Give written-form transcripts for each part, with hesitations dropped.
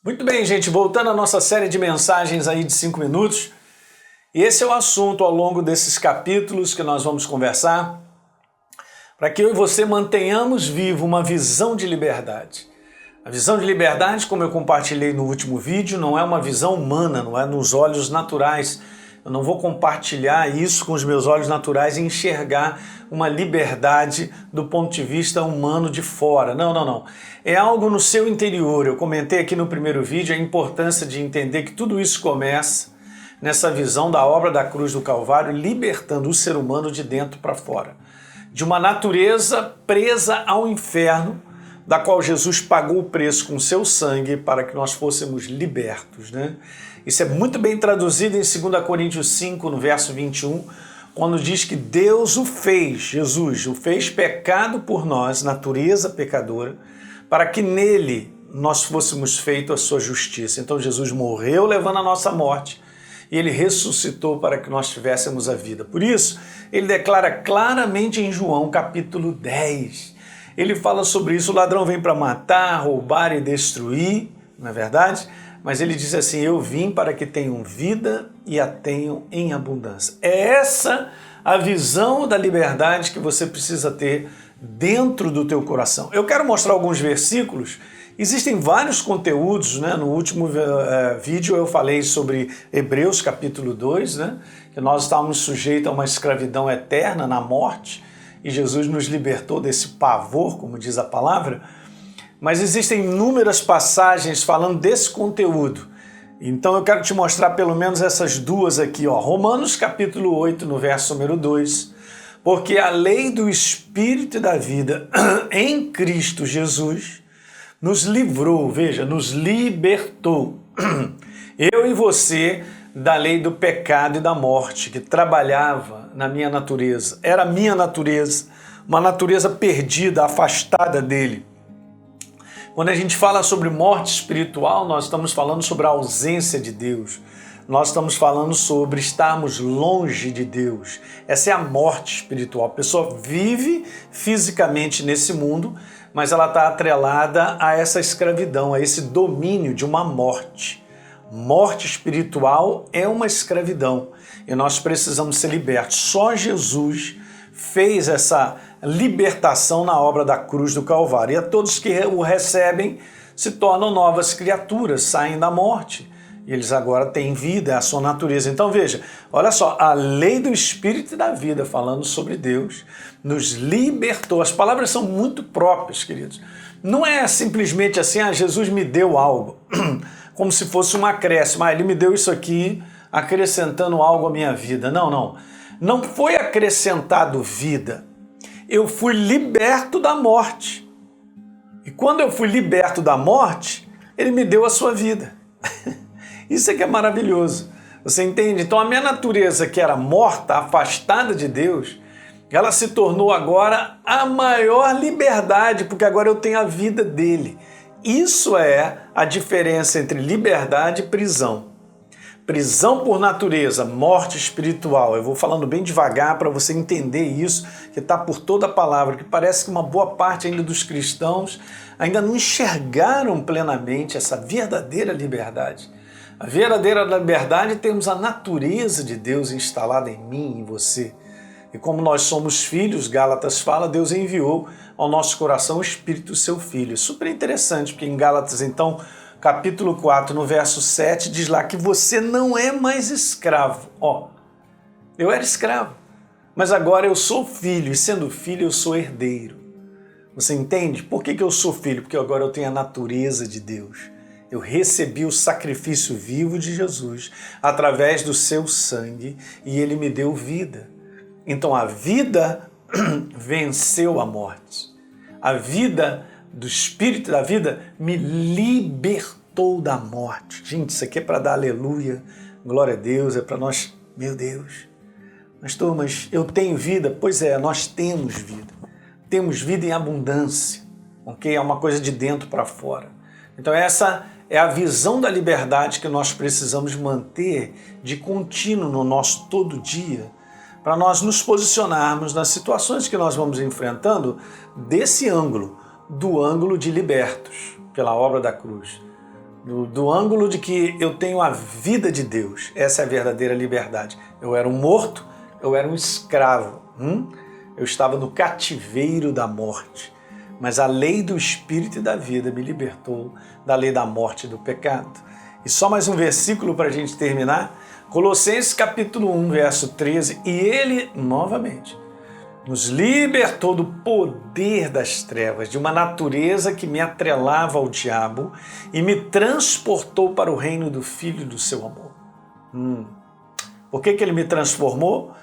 Muito bem, gente, voltando à nossa série de mensagens aí de 5 minutos, e esse é o assunto ao longo desses capítulos que nós vamos conversar, para que eu e você mantenhamos vivo uma visão de liberdade. A visão de liberdade, como eu compartilhei no último vídeo, não é uma visão humana, não é nos olhos naturais. Eu não vou compartilhar isso com os meus olhos naturais e enxergar uma liberdade do ponto de vista humano de fora. Não. É algo no seu interior. Eu comentei aqui no primeiro vídeo a importância de entender que tudo isso começa nessa visão da obra da cruz do Calvário, libertando o ser humano de dentro para fora. De uma natureza presa ao inferno, da qual Jesus pagou o preço com seu sangue para que nós fôssemos libertos, né? Isso é muito bem traduzido em 2 Coríntios 5, no verso 21, quando diz que Deus o fez, Jesus o fez pecado por nós, natureza pecadora, para que nele nós fôssemos feitos a sua justiça. Então Jesus morreu levando a nossa morte e ele ressuscitou para que nós tivéssemos a vida. Por isso, ele declara claramente em João capítulo 10, ele fala sobre isso: o ladrão vem para matar, roubar e destruir, não é verdade? Mas ele diz assim: eu vim para que tenham vida e a tenham em abundância. É essa a visão da liberdade que você precisa ter dentro do teu coração. Eu quero mostrar alguns versículos. Existem vários conteúdos, né? No último vídeo eu falei sobre Hebreus capítulo 2, né? Que nós estávamos sujeitos a uma escravidão eterna na morte, e Jesus nos libertou desse pavor, como diz a palavra. Mas existem inúmeras passagens falando desse conteúdo. Então eu quero te mostrar pelo menos essas duas aqui, ó. Romanos capítulo 8, no verso número 2. Porque a lei do Espírito e da vida em Cristo Jesus nos livrou, veja, nos libertou, eu e você, da lei do pecado e da morte, que trabalhava na minha natureza. Era a minha natureza, uma natureza perdida, afastada dele. Quando a gente fala sobre morte espiritual, nós estamos falando sobre a ausência de Deus. Nós estamos falando sobre estarmos longe de Deus. Essa é a morte espiritual. A pessoa vive fisicamente nesse mundo, mas ela está atrelada a essa escravidão, a esse domínio de uma morte. Morte espiritual é uma escravidão e nós precisamos ser libertos. Só Jesus fez essa libertação na obra da cruz do Calvário. E a todos que o recebem se tornam novas criaturas, saem da morte. E eles agora têm vida, é a sua natureza. Então veja, olha só, a lei do Espírito e da vida, falando sobre Deus, nos libertou. As palavras são muito próprias, queridos. Não é simplesmente assim: Jesus me deu algo, como se fosse um acréscimo. Ele me deu isso aqui, acrescentando algo à minha vida. Não. Não foi acrescentado vida. Eu fui liberto da morte. E quando eu fui liberto da morte, ele me deu a sua vida. Isso é que é maravilhoso. Você entende? Então a minha natureza, que era morta, afastada de Deus, ela se tornou agora a maior liberdade, porque agora eu tenho a vida dele. Isso é a diferença entre liberdade e prisão. Prisão por natureza, morte espiritual. Eu vou falando bem devagar para você entender isso, que está por toda a palavra, que parece que uma boa parte ainda dos cristãos ainda não enxergaram plenamente essa verdadeira liberdade. A verdadeira liberdade, temos a natureza de Deus instalada em mim e em você. E como nós somos filhos, Gálatas fala, Deus enviou ao nosso coração o Espírito do seu Filho. É super interessante, porque em Gálatas, então, capítulo 4, no verso 7, diz lá que você não é mais escravo. Eu era escravo, mas agora eu sou filho, e sendo filho eu sou herdeiro. Você entende? Por que eu sou filho? Porque agora eu tenho a natureza de Deus. Eu recebi o sacrifício vivo de Jesus através do seu sangue e ele me deu vida. Então a vida venceu a morte. A vida do Espírito da vida me libertou da morte. Gente, isso aqui é para dar aleluia, glória a Deus, é para nós, meu Deus. Mas eu tenho vida? Pois é, nós temos vida. Temos vida em abundância, ok? É uma coisa de dentro para fora. Então essa é a visão da liberdade que nós precisamos manter de contínuo no nosso todo dia, para nós nos posicionarmos nas situações que nós vamos enfrentando desse ângulo, do ângulo de libertos pela obra da cruz. do ângulo de que eu tenho a vida de Deus. Essa é a verdadeira liberdade. Eu era um morto, eu era um escravo. Eu estava no cativeiro da morte. Mas a lei do Espírito e da vida me libertou da lei da morte e do pecado. E só mais um versículo para a gente terminar. Colossenses capítulo 1, verso 13. E ele, novamente, nos libertou do poder das trevas, de uma natureza que me atrelava ao diabo e me transportou para o reino do Filho do seu amor. Por que ele me transportou?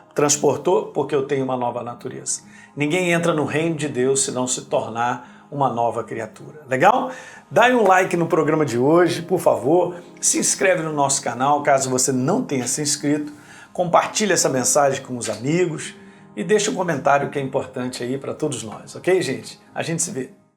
Porque eu tenho uma nova natureza. Ninguém entra no reino de Deus se não se tornar uma nova criatura. Legal? Dá um like no programa de hoje, por favor. Se inscreve no nosso canal, caso você não tenha se inscrito. Compartilhe essa mensagem com os amigos e deixa um comentário que é importante aí para todos nós. Ok, gente? A gente se vê.